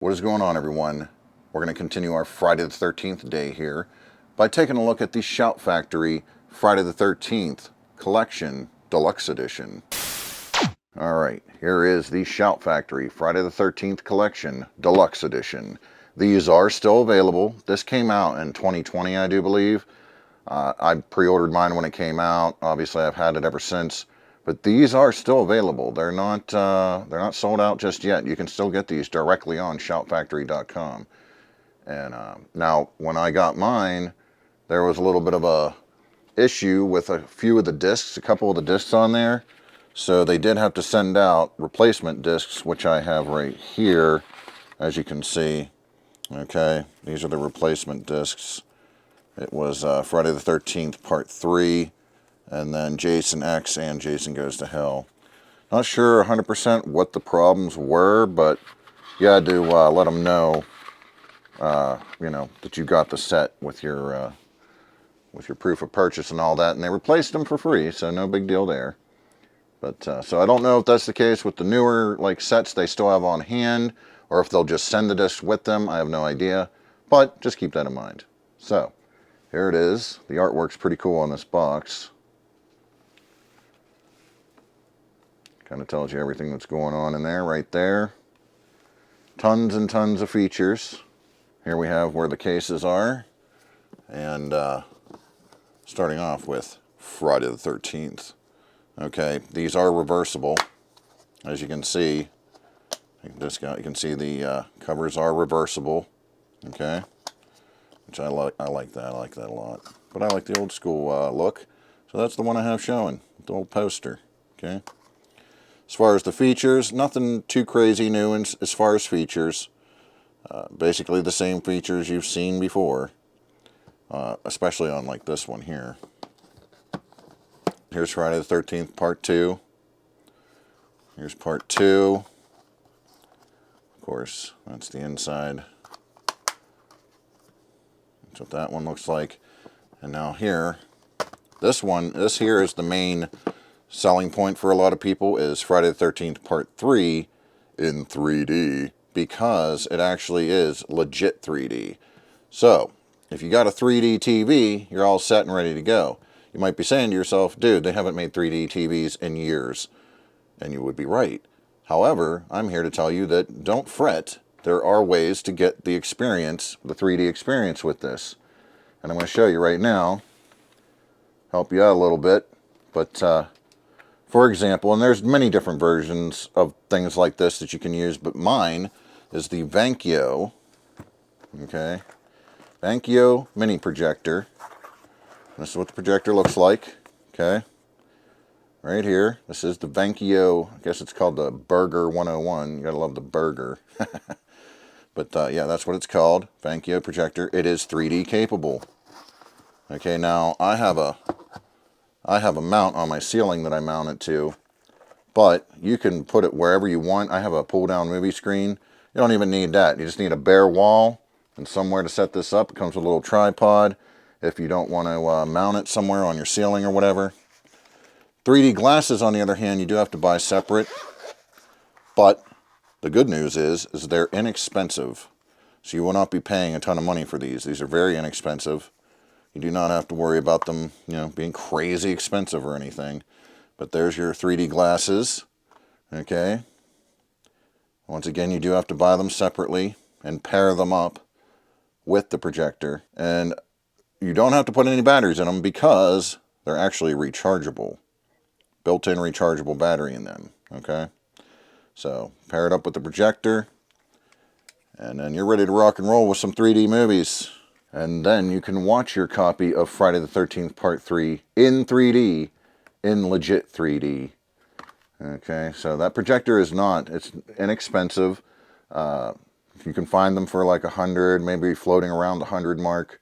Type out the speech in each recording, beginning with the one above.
What is going on, everyone? We're going to continue our Friday the 13th day here by taking a look at the Shout Factory Friday the 13th Collection Deluxe Edition. Alright, here is the Shout Factory Friday the 13th Collection Deluxe Edition. These are still available. This came out in 2020, I do believe. I pre-ordered mine when it came out. Obviously, I've had it ever since. But these are still available. They're not sold out just yet. You can still get these directly on shoutfactory.com. And now, when I got mine, there was a little bit of a issue with a few of the discs, a couple of the discs on there. So they did have to send out replacement discs, which I have right here, as you can see. Okay, these are the replacement discs. It was Friday the 13th, Part 3. And then Jason X and Jason Goes to Hell. Not sure 100% what the problems were, but you had to let them know, that you got the set with your proof of purchase and all that, and they replaced them for free, so no big deal there. But so I don't know if that's the case with the newer sets they still have on hand, or if they'll just send the discs with them. I have no idea, but just keep that in mind. So here it is. The artwork's pretty cool on this box. Kind of tells you everything that's going on in there, right there. Tons and tons of features. Here we have where the cases are. And starting off with Friday the 13th. Okay, these are reversible. As you can see, you can see the covers are reversible. Okay, which I like that. I like that a lot. But I like the old school look. So that's the one I have showing, the old poster. Okay. As far as the features, nothing too crazy new as far as features. Basically the same features you've seen before, especially on this one here. Here's Friday the 13th, Part 2. Here's Part 2. Of course, that's the inside. That's what that one looks like. And now here, this here is the main selling point for a lot of people, is Friday the 13th Part 3 in 3D, because it actually is legit 3D. So, if you got a 3D TV, you're all set and ready to go. You might be saying to yourself, dude, they haven't made 3D TVs in years. And you would be right. However, I'm here to tell you that don't fret. There are ways to get the experience, the 3D experience with this. And I'm going to show you right now, help you out a little bit. But, for example, and there's many different versions of things like this that you can use, but mine is the Vankyo, okay, Vankyo mini projector. This is what the projector looks like, okay, right here. This is the Vankyo, I guess it's called the Burger 101. You gotta love the burger. But yeah, that's what it's called, Vankyo projector. It is 3D capable. Okay, now I have a mount on my ceiling that I mount it to, but you can put it wherever you want. I have a pull-down movie screen. You don't even need that. You just need a bare wall and somewhere to set this up. It comes with a little tripod if you don't want to mount it somewhere on your ceiling or whatever. 3D glasses, on the other hand, you do have to buy separate, but the good news is they're inexpensive, so you will not be paying a ton of money for these. These are very inexpensive. You do not have to worry about them, being crazy expensive or anything. But there's your 3D glasses, okay? Once again, you do have to buy them separately and pair them up with the projector. And you don't have to put any batteries in them because they're actually rechargeable. Built-in rechargeable battery in them, okay? So, pair it up with the projector, and then you're ready to rock and roll with some 3D movies. And then you can watch your copy of Friday the 13th Part 3 in 3D, in legit 3D. Okay, so that projector is it's inexpensive. You can find them for like $100, maybe floating around the $100 mark.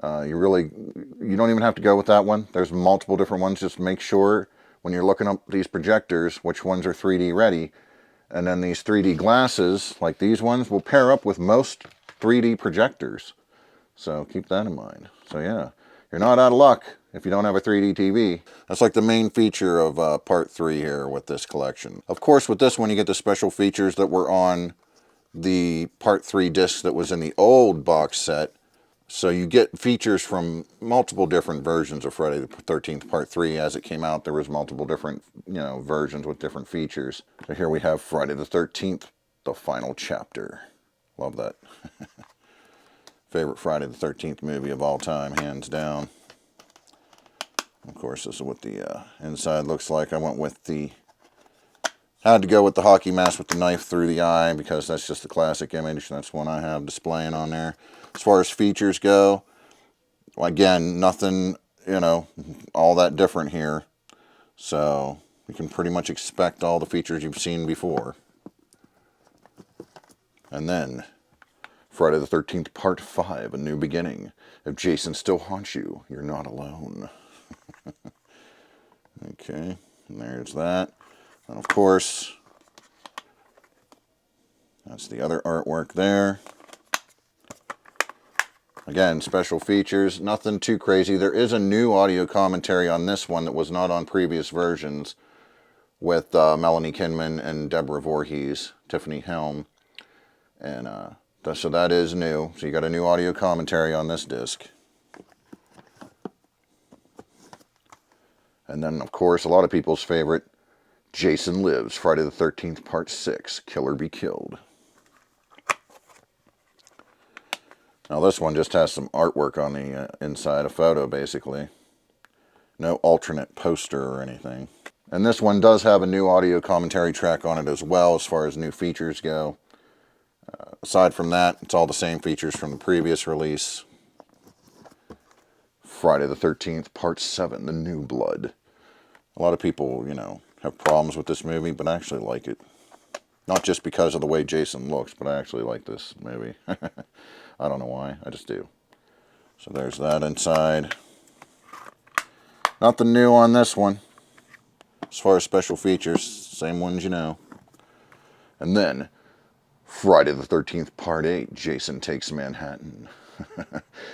You don't even have to go with that one. There's multiple different ones. Just make sure when you're looking up these projectors, which ones are 3D ready. And then these 3D glasses, like these ones, will pair up with most 3D projectors. So keep that in mind. So yeah, you're not out of luck if you don't have a 3D TV. That's like the main feature of Part 3 here with this collection. Of course, with this one, you get the special features that were on the Part 3 disc that was in the old box set. So you get features from multiple different versions of Friday the 13th Part 3. As it came out, there was multiple different, versions with different features. So here we have Friday the 13th, the final chapter. Love that. Favorite Friday the 13th movie of all time, hands down. Of course, this is what the inside looks like. I went with had to go with the hockey mask with the knife through the eye because that's just a classic image. That's one I have displaying on there. As far as features go, again, nothing, all that different here. So you can pretty much expect all the features you've seen before. And then Friday the 13th Part 5, A New Beginning. If Jason still haunts you, you're not alone. Okay, and there's that. And of course, that's the other artwork there. Again, special features, nothing too crazy. There is a new audio commentary on this one that was not on previous versions with Melanie Kinman and Deborah Voorhees, Tiffany Helm. And so that is new. So you got a new audio commentary on this disc. And then, of course, a lot of people's favorite, Jason Lives, Friday the 13th, Part 6, Killer Be Killed. Now this one just has some artwork on the inside, a photo basically. No alternate poster or anything. And this one does have a new audio commentary track on it as well as far as new features go. Aside from that, it's all the same features from the previous release. Friday the 13th, Part 7, The New Blood. A lot of people, have problems with this movie, but I actually like it. Not just because of the way Jason looks, but I actually like this movie. I don't know why, I just do. So there's that inside. Nothing new on this one. As far as special features, same ones you know. And then, Friday the 13th, Part 8, Jason Takes Manhattan.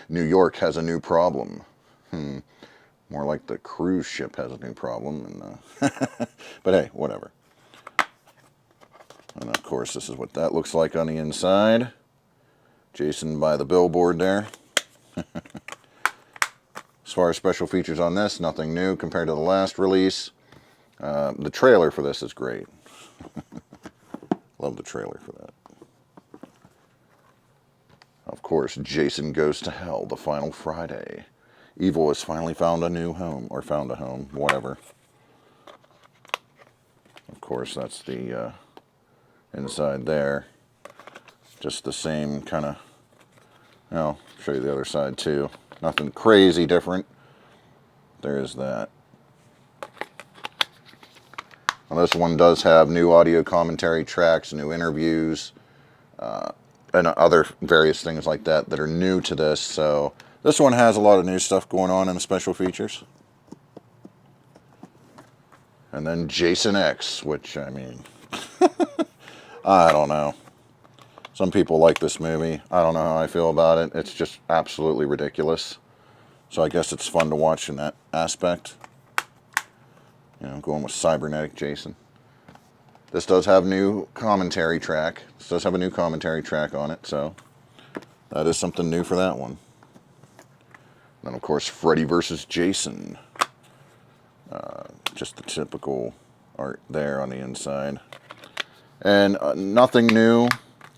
New York has a new problem. More like the cruise ship has a new problem. But hey, whatever. And of course, this is what that looks like on the inside. Jason by the billboard there. As far as special features on this, nothing new compared to the last release. The trailer for this is great. Love the trailer for that. Of course, Jason Goes to Hell, the final Friday. Evil has finally found a new home, or found a home, whatever. Of course, that's the inside there. Just the same kind of, I'll show you the other side too. Nothing crazy different. There's that. Now, this one does have new audio commentary tracks, new interviews, and other various things like that are new to this. So this one has a lot of new stuff going on in the special features. And then Jason X, which, I mean, I don't know. Some people like this movie. I don't know how I feel about it. It's just absolutely ridiculous. So I guess it's fun to watch in that aspect. Going with cybernetic Jason. This does have new commentary track. This does have a new commentary track on it, so that is something new for that one. Then, of course, Freddy vs. Jason. Just the typical art there on the inside. And nothing new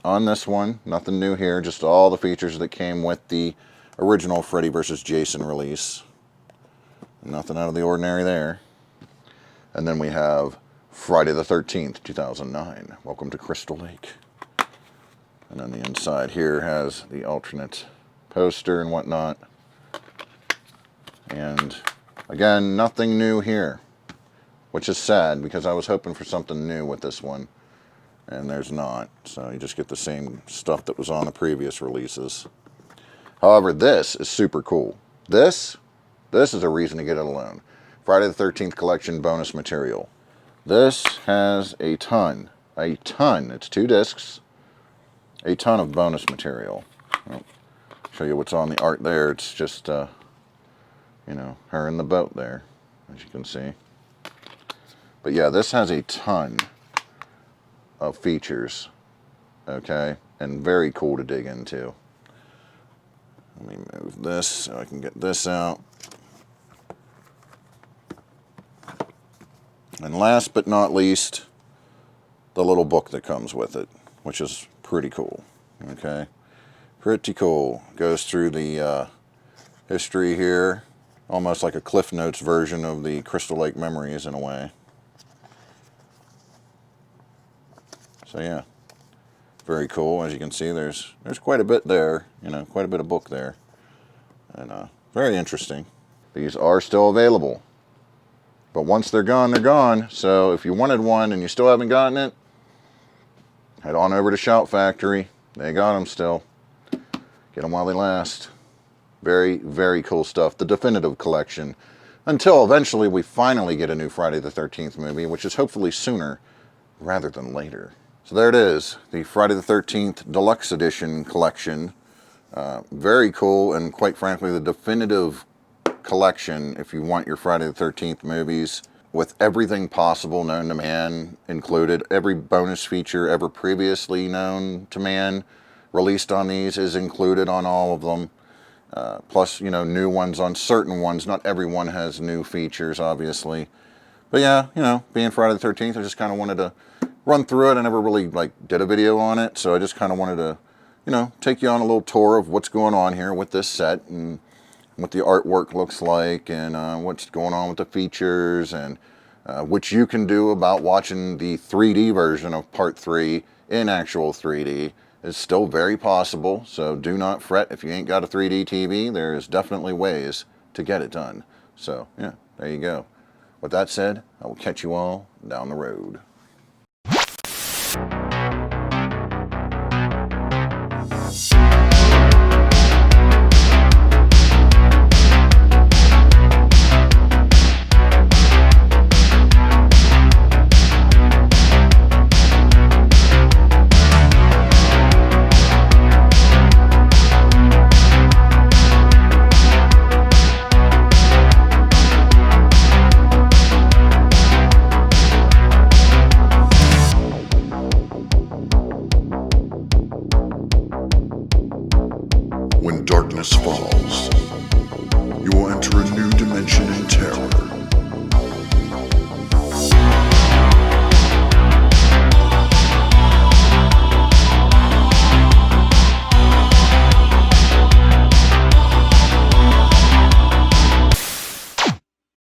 on this one. Nothing new here. Just all the features that came with the original Freddy vs. Jason release. Nothing out of the ordinary there. And then we have Friday the 13th, 2009. Welcome to Crystal Lake. And then the inside here has the alternate poster and whatnot. And again, nothing new here, which is sad because I was hoping for something new with this one, and there's not. So you just get the same stuff that was on the previous releases. However, this is super cool. This is a reason to get it alone. Friday the 13th collection bonus material. This has a ton, it's 2 discs, a ton of bonus material. I'll show you what's on the art there. It's just, her in the boat there, as you can see. But yeah, this has a ton of features okay, and very cool to dig into. Let me move this so I can get this out. And last but not least, the little book that comes with it, which is pretty cool, okay? Pretty cool. Goes through the history here, almost like a Cliff Notes version of the Crystal Lake Memories in a way. So yeah, very cool. As you can see, there's quite a bit there, you know, quite a bit of book there, and very interesting. These are still available, but once they're gone, they're gone. So if you wanted one and you still haven't gotten it, head on over to Shout Factory. They got them still. Get them while they last. Very, very cool stuff. The definitive collection. Until eventually we finally get a new Friday the 13th movie, which is hopefully sooner rather than later. So there it is, the Friday the 13th Deluxe Edition collection. Very cool, and quite frankly, the definitive collection if you want your Friday the 13th movies, with everything possible known to man included. Every bonus feature ever previously known to man released on these is included on all of them. Plus, you know, new ones on certain ones. Not everyone has new features, obviously. But yeah, you know, being Friday the 13th, I just kind of wanted to run through it. I never really, did a video on it, so I just kind of wanted to, you know, take you on a little tour of what's going on here with this set, and what the artwork looks like, and what's going on with the features, and what you can do about watching the 3D version of Part 3 in actual 3D. Is still very possible, so do not fret if you ain't got a 3D TV. There's definitely ways to get it done. So, yeah, there you go. With that said, I will catch you all down the road.